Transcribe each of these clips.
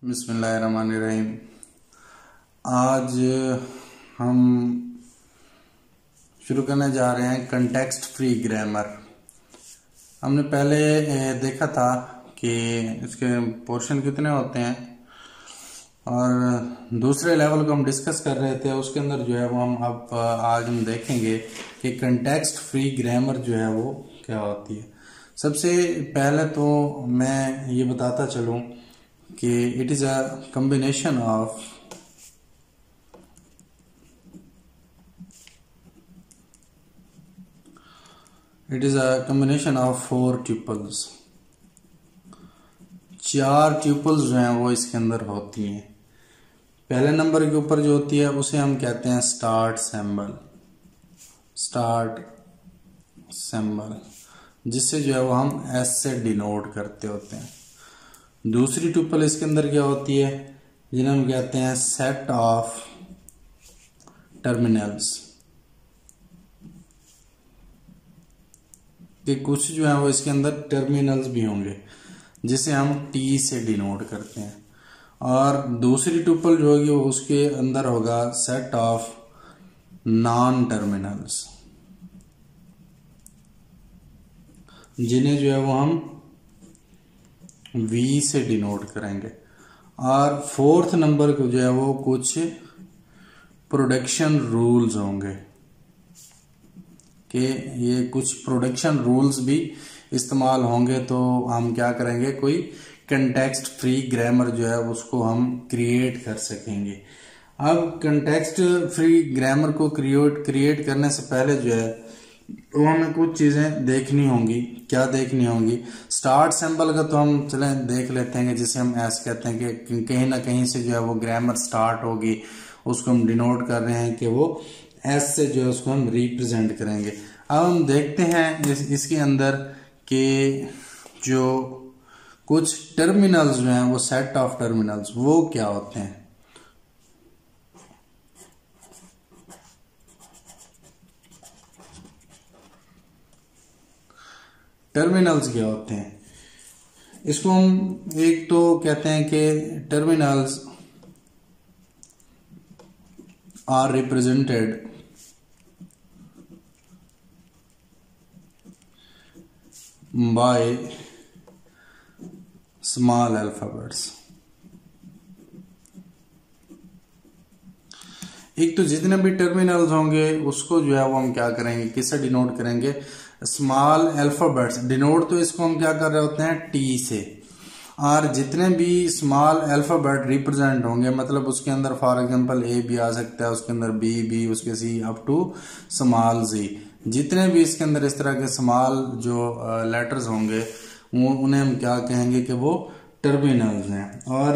बिस्मिल्लाहिर्रहमानिर्रहीम। आज हम शुरू करने जा रहे हैं कंटेक्स्ट फ्री ग्रामर। हमने पहले देखा था कि इसके पोर्शन कितने होते हैं और दूसरे लेवल को हम डिस्कस कर रहे थे। उसके अंदर जो है वो आज हम देखेंगे कि कंटेक्स्ट फ्री ग्रामर जो है वो क्या होती है। सबसे पहले तो मैं ये बताता चलूं कि it is a combination of 4 tuples. 4 tuples जो हैं वो इसके अंदर होती हैं। पहले नंबर के ऊपर जो होती है उसे हम कहते हैं स्टार्ट सिंबल, जिससे जो है वो हम एस से डिनोट करते होते हैं। दूसरी ट्यूपल इसके अंदर क्या होती है, जिन्हें हम कहते हैं सेट ऑफ टर्मिनल्स, कि कुछ जो है वो इसके अंदर टर्मिनल्स भी होंगे जिसे हम टी से डिनोट करते हैं। और दूसरी ट्यूपल जो होगी वो उसके अंदर होगा सेट ऑफ नॉन टर्मिनल्स, जिन्हें जो है वो हम वी से डिनोट करेंगे। और फोर्थ नंबर को जो है वो कुछ प्रोडक्शन रूल्स होंगे कि ये कुछ प्रोडक्शन रूल्स भी इस्तेमाल होंगे, तो हम क्या करेंगे, कोई कंटेक्स्ट फ्री ग्रामर जो है उसको हम क्रिएट कर सकेंगे। अब कंटेक्स्ट फ्री ग्रामर को क्रिएट करने से पहले जो है तो हमें कुछ चीजें देखनी होंगी। क्या देखनी होंगी? स्टार्ट सिंबल का तो हम चलें देख लेते हैं, जिसे हम ऐसे कहते हैं कि कहीं ना कहीं से जो है वो ग्रामर स्टार्ट होगी, उसको हम डिनोट कर रहे हैं कि वो एस से जो है उसको हम रिप्रेजेंट करेंगे। अब हम देखते हैं इसके अंदर कि जो कुछ टर्मिनल्स जो हैं वो सेट ऑफ टर्मिनल्स वो क्या होते हैं। टर्मिनल्स क्या होते हैं? इसको हम एक तो कहते हैं कि terminals are represented by small alphabets. एक तो जितने भी टर्मिनल्स होंगे उसको जो है वो हम क्या करेंगे, किससे डिनोट करेंगे? Small alphabets. डिनोट तो इसको हम क्या कर रहे होते हैं, टी से। और जितने भी स्मॉल अल्फाबेट रिप्रेजेंट होंगे, मतलब उसके अंदर फॉर एग्जांपल ए भी आ सकता है, उसके अंदर बी, उसके सी अप टू स्मॉल जी, जितने भी इसके अंदर इस तरह के स्मॉल जो लेटर्स होंगे वो उन्हें हम क्या कहेंगे कि वो टर्मिनल्स हैं। और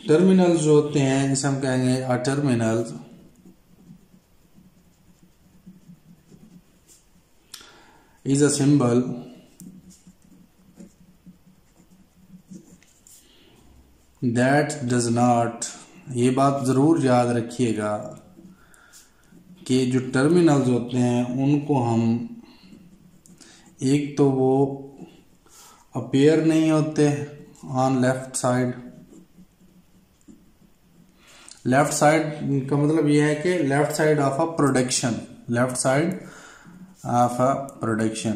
टर्मिनल्स जो होते हैं इसे हम कहेंगे a terminal is a symbol that does not, ये बात जरूर याद रखिएगा कि जो टर्मिनल्स होते हैं उनको हम, एक तो वो अपीयर नहीं होते on left side. Left side का मतलब ये है कि left side of a production, left side of a production.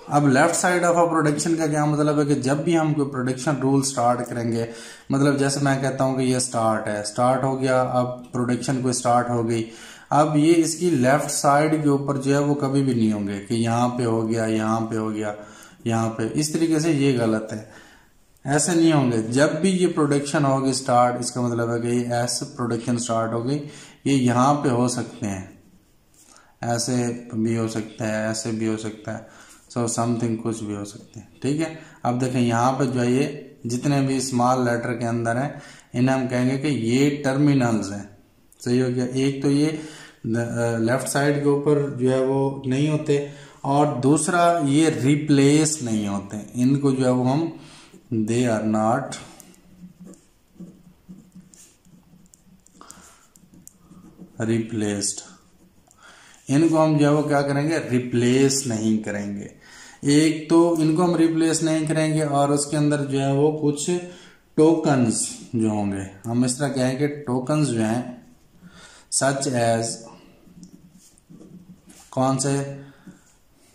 अब left side of a production का क्या मतलब है कि जब भी हम कोई प्रोडक्शन रूल स्टार्ट करेंगे, मतलब जैसे मैं कहता हूं कि ये स्टार्ट है, स्टार्ट हो गया, अब प्रोडक्शन कोई स्टार्ट हो गई। अब ये इसकी लेफ्ट साइड के ऊपर जो है वो कभी भी नहीं होंगे कि यहाँ पे हो गया, यहाँ पे हो गया, यहाँ पे, इस तरीके से ये गलत है, ऐसे नहीं होंगे। जब भी ये प्रोडक्शन होगी स्टार्ट, इसका मतलब है कि ऐसे प्रोडक्शन स्टार्ट हो गई, ये यहाँ पे हो सकते हैं, ऐसे भी हो सकता है, ऐसे भी हो सकता है, सो समथिंग कुछ भी हो सकते हैं। ठीक है, अब देखें यहाँ पे जो है ये जितने भी स्मॉल लेटर के अंदर हैं इन्हें हम कहेंगे कि ये टर्मिनल्स हैं। सही हो गया। एक तो ये लेफ्ट साइड के ऊपर जो है वो नहीं होते, और दूसरा ये रिप्लेस नहीं होते, इनको जो है वो हम they are not replaced, इनको हम जो है वो क्या करेंगे, रिप्लेस नहीं करेंगे। एक तो इनको हम रिप्लेस नहीं करेंगे और उसके अंदर जो है वो कुछ टोकन्स जो होंगे, हम इस तरह कहेंगे टोकन्स जो हैं सच एज, कौन से,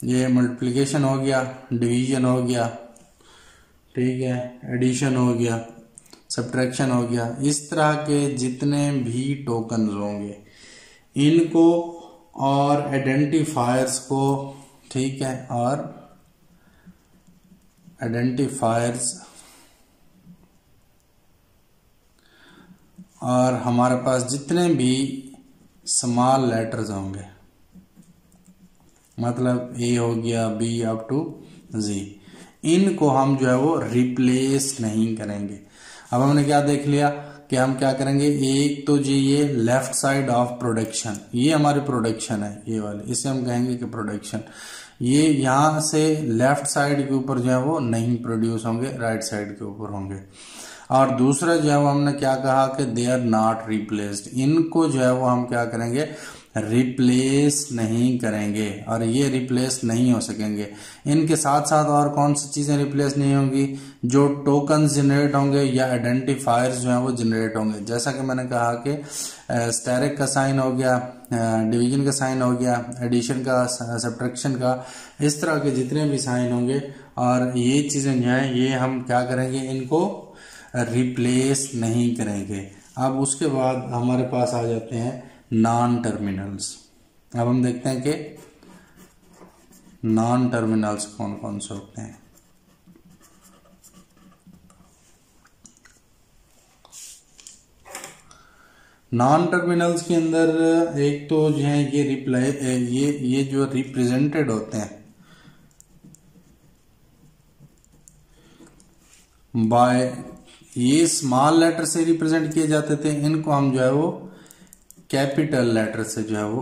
ये मल्टीप्लिकेशन हो गया, डिवीजन हो गया, ठीक है, एडिशन हो गया, सब्ट्रैक्शन हो गया, इस तरह के जितने भी टोकन्स होंगे इनको और आइडेंटिफायर्स को, ठीक है, और आइडेंटिफायर्स और हमारे पास जितने भी स्मॉल लेटर्स होंगे, मतलब ए हो गया, बी अप टू जी, इनको हम जो है वो रिप्लेस नहीं करेंगे। अब हमने क्या देख लिया कि हम क्या करेंगे, एक तो जी ये लेफ्ट साइड ऑफ प्रोडक्शन, ये हमारी प्रोडक्शन है, ये वाले, इसे हम कहेंगे कि प्रोडक्शन, ये यहां से लेफ्ट साइड के ऊपर जो है वो नहीं प्रोड्यूस होंगे, राइट साइड के ऊपर होंगे। और दूसरा जो है वो हमने क्या कहा कि दे आर नॉट रिप्लेस्ड, इनको जो है वो हम क्या करेंगे, रिप्लेस नहीं करेंगे, और ये रिप्लेस नहीं हो सकेंगे। इनके साथ साथ और कौन सी चीजें रिप्लेस नहीं होंगी, जो टोकन जनरेट होंगे या आइडेंटिफायर्स जो हैं वो जनरेट होंगे। जैसा कि मैंने कहा कि स्टेरिक का साइन हो गया, डिवीजन का साइन हो गया, एडिशन का, सब्ट्रैक्शन का, इस तरह के जितने भी साइन होंगे, और ये चीजें जो है ये हम क्या करेंगे, इनको रिप्लेस नहीं करेंगे। अब उसके बाद हमारे पास आ जाते हैं नॉन टर्मिनल्स। अब हम देखते हैं कि नॉन टर्मिनल्स कौन कौन से होते हैं। नॉन टर्मिनल्स के अंदर एक तो जो है ये रिप्लाई, ये जो रिप्रेजेंटेड होते हैं बाय, ये स्मॉल लेटर से रिप्रेजेंट किए जाते थे, इनको हम जो है वो कैपिटल लेटर से जो है वो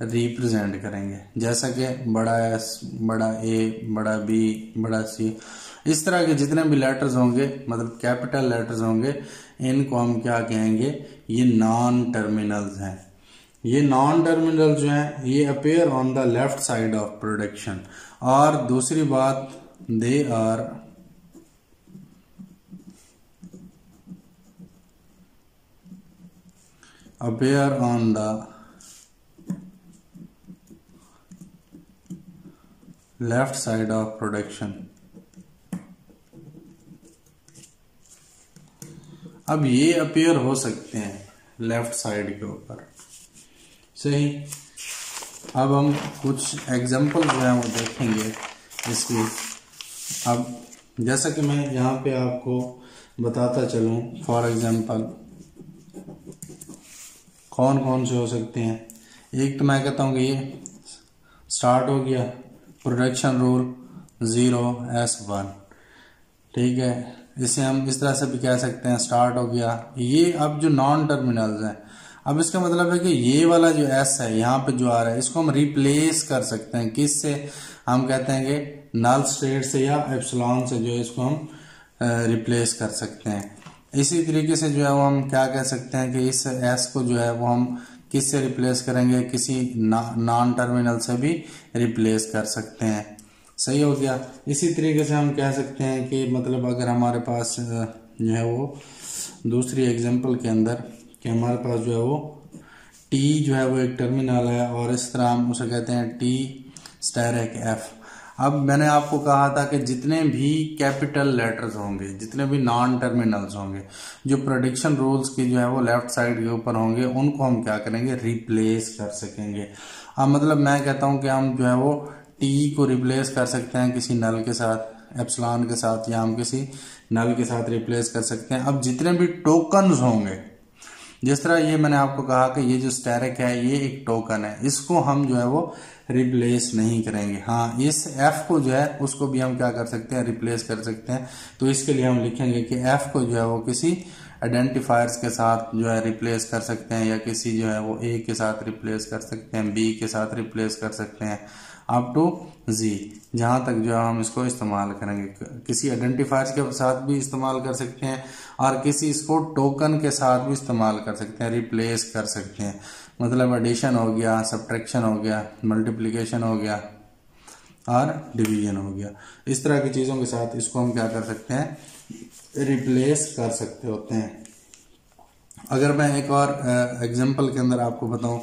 रिप्रेजेंट करेंगे। जैसा कि बड़ा एस, बड़ा ए, बड़ा बी, बड़ा सी, इस तरह के जितने भी लेटर्स होंगे, मतलब कैपिटल लेटर्स होंगे, इनको हम क्या कहेंगे, ये नॉन टर्मिनल्स हैं। ये नॉन टर्मिनल जो हैं ये appear on the left side of production. और दूसरी बात, they are appear on the left side of production। अब ये अपीयर हो सकते हैं लेफ्ट साइड के ऊपर, सही। अब हम कुछ एग्जांपल जो है वो देखेंगे इसकी। अब जैसा कि मैं यहाँ पे आपको बताता चलूँ, फॉर एग्जांपल कौन कौन से हो सकते हैं। एक तो मैं कहता हूँ कि ये स्टार्ट हो गया, प्रोडक्शन रूल 0S1, ठीक है, इसे हम इस तरह से भी कह सकते हैं, स्टार्ट हो गया। ये अब जो नॉन टर्मिनल्स हैं, अब इसका मतलब है कि ये वाला जो एस है यहाँ पे जो आ रहा है, इसको हम रिप्लेस कर सकते हैं किससे, हम कहते हैं कि नल स्टेट से या एप्सिलॉन से जो है इसको हम रिप्लेस कर सकते हैं। इसी तरीके से जो है वो हम क्या कह सकते हैं कि इस एस को जो है वो हम किससे रिप्लेस करेंगे, किसी नॉन टर्मिनल से भी रिप्लेस कर सकते हैं, सही हो गया। इसी तरीके से हम कह सकते हैं कि मतलब अगर हमारे पास जो है वो दूसरी एग्जांपल के अंदर कि हमारे पास जो है वो टी जो है वो एक टर्मिनल है, और इस तरह हम उसे कहते हैं टी स्टेरिक एफ। अब मैंने आपको कहा था कि जितने भी कैपिटल लेटर्स होंगे, जितने भी नॉन टर्मिनल्स होंगे, जो प्रेडिक्शन रूल्स की जो है वो लेफ्ट साइड के ऊपर होंगे, उनको हम क्या करेंगे, रिप्लेस कर सकेंगे। अब मतलब मैं कहता हूं कि हम जो है वो टी को रिप्लेस कर सकते हैं किसी नल के साथ, एप्सिलॉन के साथ, या हम किसी नल के साथ रिप्लेस कर सकते हैं। अब जितने भी टोकन्स होंगे, जिस तरह ये मैंने आपको कहा कि ये जो स्टेरिक है ये एक टोकन है, इसको हम जो है वो रिप्लेस नहीं करेंगे। हाँ, इस एफ को जो है उसको भी हम क्या कर सकते हैं, रिप्लेस कर सकते हैं। तो इसके लिए हम लिखेंगे कि एफ को जो है वो किसी आइडेंटिफायर्स के साथ जो है रिप्लेस कर सकते हैं, या किसी जो है वो ए के साथ रिप्लेस कर सकते हैं, बी के साथ रिप्लेस कर सकते हैं, अप टू जी, जहां तक जो है हम इसको इस्तेमाल करेंगे। किसी आइडेंटिफायर्स के साथ भी इस्तेमाल कर सकते हैं, और किसी इसको टोकन के साथ भी इस्तेमाल कर सकते हैं, रिप्लेस कर सकते हैं। मतलब एडिशन हो गया, सब्ट्रैक्शन हो गया, मल्टीप्लिकेशन हो गया, और डिवीजन हो गया। इस तरह की चीज़ों के साथ इसको हम क्या कर सकते हैं, रिप्लेस कर सकते होते हैं। अगर मैं एक और एग्जांपल के अंदर आपको बताऊं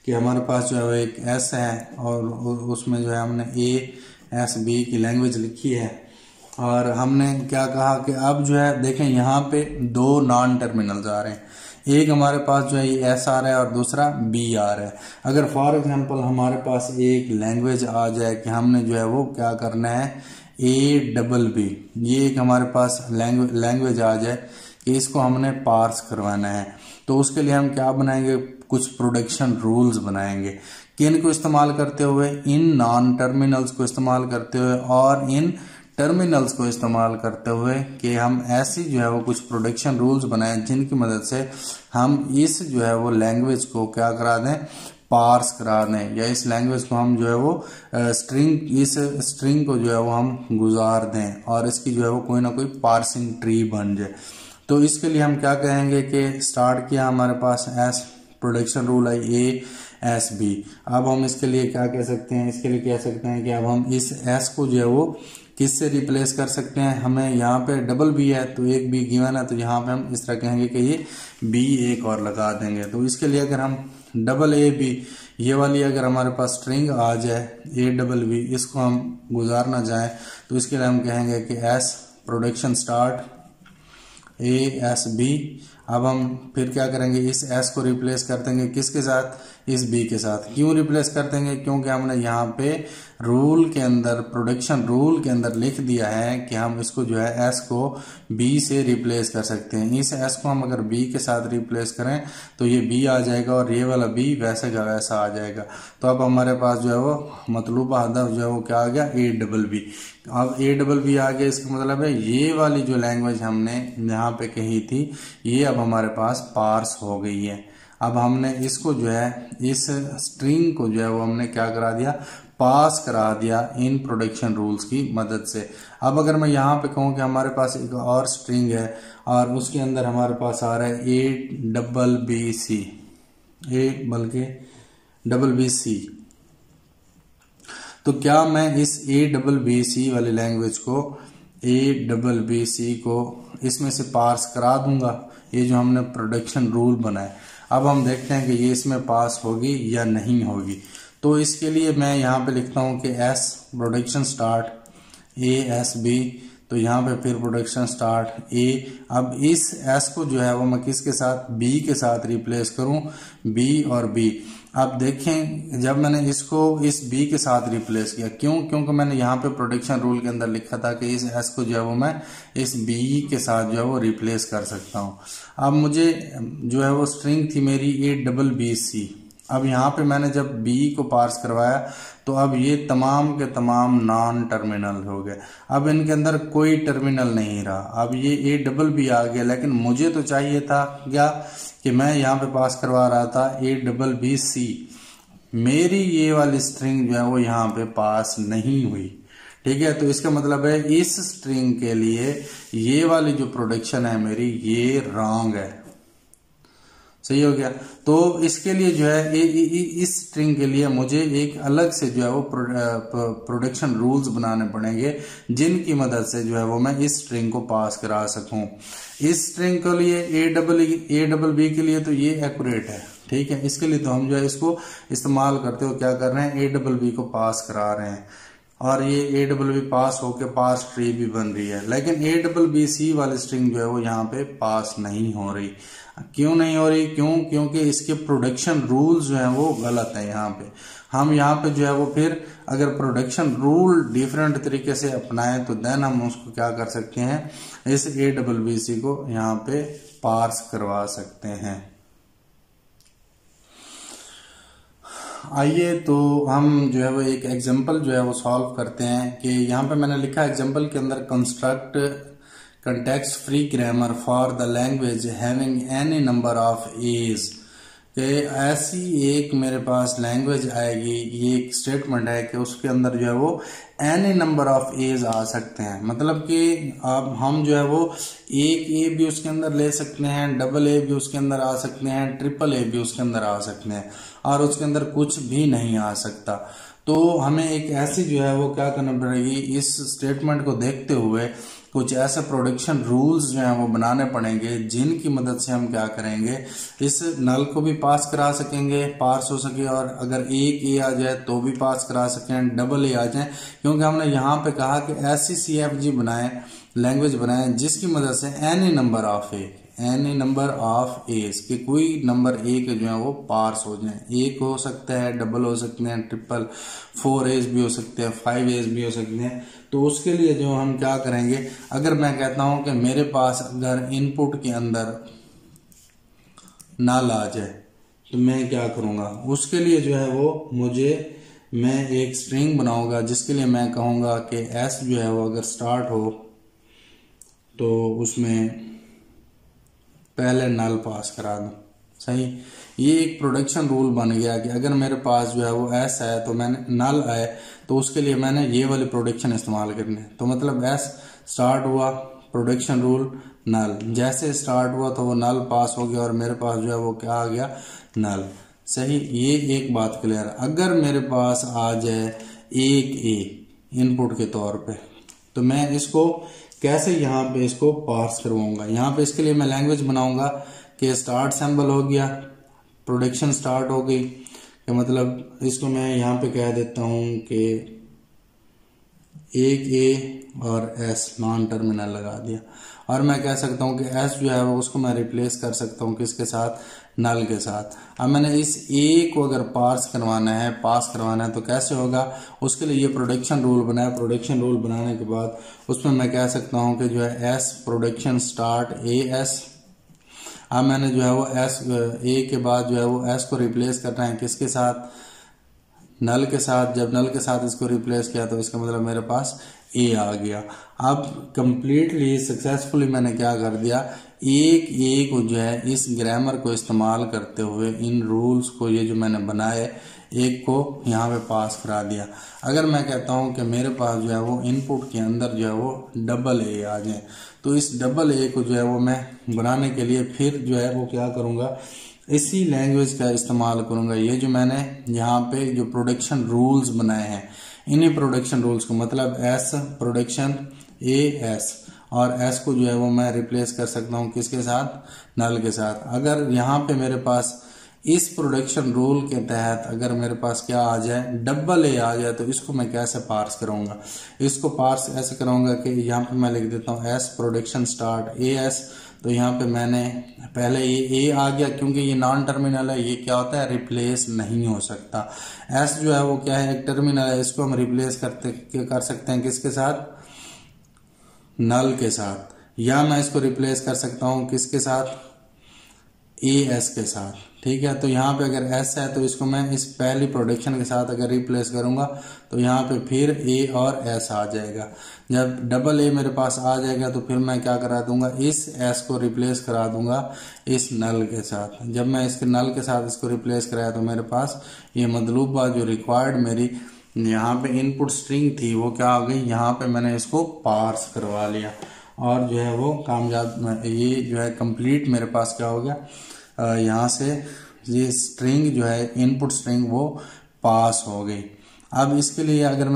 कि हमारे पास जो है वो एक एस है और उसमें जो है हमने ASB की लैंग्वेज लिखी है और हमने क्या कहा कि अब जो है देखें यहाँ पे दो नॉन टर्मिनल्स आ रहे हैं, एक हमारे पास जो है ये एस आ रहा है और दूसरा बी आ रहा है। अगर फॉर एग्जांपल हमारे पास एक लैंग्वेज आ जाए कि हमने जो है वो क्या करना है ABB, ये एक हमारे पास लैंग्वेज आ जाए कि इसको हमने पार्स करवाना है, तो उसके लिए हम क्या बनाएंगे, कुछ प्रोडक्शन रूल्स बनाएंगे। किन को इस्तेमाल करते हुए, इन नॉन टर्मिनल्स को इस्तेमाल करते हुए और इन टर्मिनल्स को इस्तेमाल करते हुए कि हम ऐसी जो है वो कुछ प्रोडक्शन रूल्स बनाएं जिनकी मदद से हम इस जो है वो लैंग्वेज को क्या करा दें, पार्स करा दें, या इस लैंग्वेज को हम जो है वो इस स्ट्रिंग को जो है वो हम गुजार दें और इसकी जो है वो कोई ना कोई पार्सिंग ट्री बन जाए। तो इसके लिए हम क्या कहेंगे कि स्टार्ट किया हमारे पास एस प्रोडक्शन रूल है ASB। अब हम इसके लिए क्या कह सकते हैं, इसके लिए कह सकते हैं कि अब हम इस एस को जो है वो किससे रिप्लेस कर सकते हैं। हमें यहाँ पे डबल बी है तो एक बी गिवन है, तो यहाँ पे हम इस तरह कहेंगे कि ये बी एक और लगा देंगे। तो इसके लिए अगर हम डबल AB ये वाली अगर हमारे पास स्ट्रिंग आ जाए ABB, इसको हम गुजारना चाहें तो इसके लिए हम कहेंगे कि एस प्रोडक्शन स्टार्ट ASB। अब हम फिर क्या करेंगे, इस S को रिप्लेस कर देंगे किसके साथ, इस B के साथ। क्यों रिप्लेस कर देंगे, क्योंकि हमने यहाँ पे रूल के अंदर, प्रोडक्शन रूल के अंदर लिख दिया है कि हम इसको जो है S को B से रिप्लेस कर सकते हैं। इस S को हम अगर B के साथ रिप्लेस करें तो ये B आ जाएगा और ये वाला B वैसे का वैसा आ जाएगा। तो अब हमारे पास जो है वो मतलूबा हदफ जो है वो क्या आ गया, ABB। अब ABB आ गया, इसका मतलब है ये वाली जो लैंग्वेज हमने यहाँ पे कही थी ये अब हमारे पास पार्स हो गई है। अब हमने इसको जो है, इस स्ट्रिंग को जो है वो हमने क्या करा दिया, पास करा दिया इन प्रोडक्शन रूल्स की मदद से। अब अगर मैं यहाँ पे कहूँ कि हमारे पास एक और स्ट्रिंग है और उसके अंदर हमारे पास आ रहा है ABBC, BBC, तो क्या मैं इस ABBC वाली लैंग्वेज को, ABBC को इसमें से पार्स करा दूंगा, ये जो हमने प्रोडक्शन रूल बनाए। अब हम देखते हैं कि ये इसमें पास होगी या नहीं होगी। तो इसके लिए मैं यहाँ पे लिखता हूँ कि S प्रोडक्शन स्टार्ट ASB, तो यहाँ पे फिर प्रोडक्शन स्टार्ट A। अब इस S को जो है वो मैं किसके साथ, B के साथ रिप्लेस करूँ, B और B। अब देखें जब मैंने इसको इस B के साथ रिप्लेस किया, क्यों, क्योंकि मैंने यहाँ पे प्रोडक्शन रूल के अंदर लिखा था कि इस S को जो है वो मैं इस B के साथ जो है वो रिप्लेस कर सकता हूँ। अब मुझे जो है वो स्ट्रिंग थी मेरी ABBC। अब यहाँ पे मैंने जब B को पार्स करवाया तो अब ये तमाम के तमाम नॉन टर्मिनल हो गए। अब इनके अंदर कोई टर्मिनल नहीं रहा। अब ये ABB आ गया, लेकिन मुझे तो चाहिए था क्या कि मैं यहाँ पे पास करवा रहा था ABBC। मेरी ये वाली स्ट्रिंग जो है वो यहाँ पे पास नहीं हुई, ठीक है। तो इसका मतलब है इस स्ट्रिंग के लिए ये वाली जो प्रोडक्शन है मेरी ये रॉन्ग है, सही हो गया। तो इसके लिए जो है इस स्ट्रिंग के लिए मुझे एक अलग से जो है वो प्रोडक्शन रूल्स बनाने पड़ेंगे जिनकी मदद से जो है वो मैं इस स्ट्रिंग को पास करा सकूं। इस स्ट्रिंग के लिए ABB के लिए तो ये एक्यूरेट है, ठीक है। इसके लिए तो हम जो है इसको इस्तेमाल करते हो क्या कर रहे हैं, ABB को पास करा रहे हैं और ये ABB पास होके पास ट्री भी बन रही है। लेकिन ABBC वाली स्ट्रिंग जो है वो यहाँ पे पास नहीं हो रही। क्यों नहीं हो रही, क्योंकि इसके प्रोडक्शन रूल्स जो है वो गलत है। यहाँ पे हम यहाँ पे जो है वो फिर अगर प्रोडक्शन रूल डिफरेंट तरीके से अपनाएं तो देन हम उसको क्या कर सकते हैं, इस ABBC को यहाँ पे पार्स करवा सकते हैं। आइए तो हम जो है वो एक एग्जांपल जो है वो सॉल्व करते हैं कि यहाँ पे मैंने लिखा एग्जांपल के अंदर construct context free grammar for the language having any number of A's। कि ऐसी एक मेरे पास लैंग्वेज आएगी, ये एक स्टेटमेंट है कि उसके अंदर जो है वो एनी नंबर ऑफ एज आ सकते हैं। मतलब कि अब हम जो है वो एक ए भी उसके अंदर ले सकते हैं, डबल ए भी उसके अंदर आ सकते हैं, ट्रिपल ए भी उसके अंदर आ सकते हैं, और उसके अंदर कुछ भी नहीं आ सकता। तो हमें एक ऐसी जो है वो क्या करना पड़ेगी, इस स्टेटमेंट को देखते हुए कुछ ऐसे प्रोडक्शन रूल्स जो हैं वो बनाने पड़ेंगे, जिनकी मदद से हम क्या करेंगे, इस नल को भी पास करा सकेंगे, पास हो सके, और अगर एक ए आ जाए तो भी पास करा सकें, डबल ए आ जाए, क्योंकि हमने यहाँ पे कहा कि ऐसी CFG बनाए, लैंग्वेज बनाए जिसकी मदद से एनी नंबर ऑफ एज के कोई नंबर ए के जो है वो पार्स हो जाए। एक हो सकता है, डबल हो सकते हैं, ट्रिपल, 4 एज भी हो सकते हैं, 5 एज भी हो सकते हैं। तो उसके लिए जो हम क्या करेंगे, अगर मैं कहता हूं कि मेरे पास अगर इनपुट के अंदर नल आ जाए तो मैं क्या करूंगा, उसके लिए जो है वो मैं एक स्ट्रिंग बनाऊंगा, जिसके लिए मैं कहूंगा कि एस जो है वो अगर स्टार्ट हो तो उसमें पहले नल पास करा दूं। सही, ये एक प्रोडक्शन रूल बन गया कि अगर मेरे पास जो है वो एस है तो मैंने नल आए तो उसके लिए मैंने ये वाली प्रोडक्शन इस्तेमाल करनी है। तो मतलब एस स्टार्ट हुआ, प्रोडक्शन रूल नल, जैसे स्टार्ट हुआ तो वो नल पास हो गया और मेरे पास जो है वो क्या आ गया, नल। सही, ये एक बात क्लियर। अगर मेरे पास आ जाए एक ए इनपुट के तौर पे, तो मैं इसको कैसे यहाँ पे इसको पार्स करवाऊंगा। यहाँ पे इसके लिए मैं लैंग्वेज बनाऊंगा कि स्टार्ट सिंबल हो गया, प्रोडक्शन स्टार्ट हो गई, कि मतलब इसको मैं यहाँ पे कह देता हूँ कि एक ए और एस नॉन टर्मिनल लगा दिया, और मैं कह सकता हूँ कि एस जो है वो उसको मैं रिप्लेस कर सकता हूँ किसके साथ, नल के साथ। अब मैंने इस ए को अगर पास करवाना है तो कैसे होगा, उसके लिए ये प्रोडक्शन रूल बनाया। प्रोडक्शन रूल बनाने के बाद उसमें मैं कह सकता हूँ कि जो है S production start A S. अब मैंने जो है वो एस ए के बाद जो है वो एस को रिप्लेस करना है किसके साथ, नल के साथ। जब नल के साथ इसको रिप्लेस किया तो इसका मतलब मेरे पास ए आ गया। अब कंप्लीटली सक्सेसफुली मैंने क्या कर दिया, एक ए को जो है इस ग्रामर को इस्तेमाल करते हुए, इन रूल्स को ये जो मैंने बनाए, एक को यहाँ पे पास करा दिया। अगर मैं कहता हूँ कि मेरे पास जो है वो इनपुट के अंदर जो है वो डबल ए आ जाए, तो इस डबल ए को जो है वो मैं बनाने के लिए फिर जो है वो क्या करूँगा, इसी लैंग्वेज का इस्तेमाल करूंगा। ये जो मैंने यहाँ पे जो प्रोडक्शन रूल्स बनाए हैं, इन्हीं प्रोडक्शन रूल्स को, मतलब एस प्रोडक्शन ए एस, और एस को जो है वो मैं रिप्लेस कर सकता हूँ किसके साथ, नल के साथ। अगर यहाँ पे मेरे पास इस प्रोडक्शन रूल के तहत अगर मेरे पास क्या आ जाए, डबल ए आ जाए, तो इसको मैं कैसे पार्स करूंगा, इसको पार्स ऐसे करूंगा कि यहाँ पे मैं लिख देता हूँ S production start A S. तो यहाँ पे मैंने पहले ये ए आ गया, क्योंकि ये नॉन टर्मिनल है, ये क्या होता है, रिप्लेस नहीं हो सकता। एस जो है वो क्या है, एक टर्मिनल है, इसको हम रिप्लेस कर सकते हैं किसके साथ, नल के साथ, या मैं इसको रिप्लेस कर सकता हूँ किसके साथ, ए एस के साथ। ठीक है, तो यहाँ पे अगर एस है तो इसको मैं इस पहली प्रोडक्शन के साथ अगर रिप्लेस करूंगा तो यहाँ पे फिर ए और एस आ जाएगा। जब डबल ए मेरे पास आ जाएगा तो फिर मैं क्या करा दूंगा, इस एस को रिप्लेस करा दूंगा इस नल के साथ। जब मैं इसके नल के साथ इसको रिप्लेस कराया तो मेरे पास ये मतलूबा जो रिक्वायर्ड मेरी यहाँ पे इनपुट स्ट्रिंग थी वो क्या आ गई, यहाँ पे मैंने इसको पार्स करवा लिया, और जो है वो कामयाब, ये जो है कंप्लीट मेरे पास क्या हो गया, यहाँ से ये स्ट्रिंग जो है इनपुट स्ट्रिंग वो पास हो गई। अब इसके लिए अगर